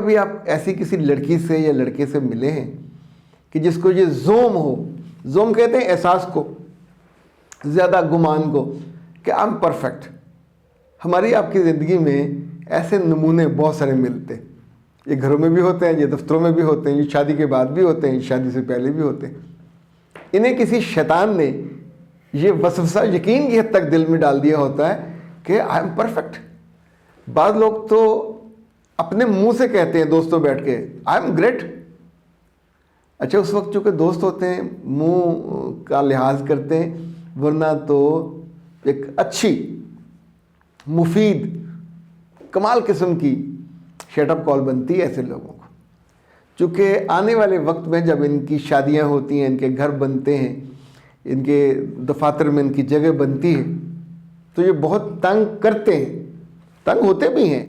کبھی آپ ایسی کسی لڑکی سے یا لڑکے سے ملے ہیں کہ جس کو یہ زوم ہو، زوم کہتے ہیں احساس کو، زیادہ گمان کو، کہ آئی ایم پرفیکٹ؟ ہماری آپ کی زندگی میں ایسے نمونے بہت سارے ملتے ہیں. یہ گھروں میں بھی ہوتے ہیں، یہ دفتروں میں بھی ہوتے ہیں، یہ شادی کے بعد بھی ہوتے ہیں، یہ شادی سے پہلے بھی ہوتے ہیں. انہیں کسی شیطان نے یہ وسوسہ یقین کی حد تک دل میں ڈال دیا ہوتا ہے کہ آئی ایم پرفیکٹ. بعض لوگ تو اپنے منہ سے کہتے ہیں دوستوں بیٹھ کے آئی ایم گریٹ. اچھا اس وقت چونکہ دوست ہوتے ہیں منہ کا لحاظ کرتے ہیں، ورنہ تو ایک اچھی مفید کمال قسم کی شٹ اپ کال بنتی ہے ایسے لوگوں کو. چونکہ آنے والے وقت میں جب ان کی شادیاں ہوتی ہیں، ان کے گھر بنتے ہیں، ان کے دفاتر میں ان کی جگہ بنتی ہے، تو یہ بہت تنگ کرتے ہیں، تنگ ہوتے بھی ہیں.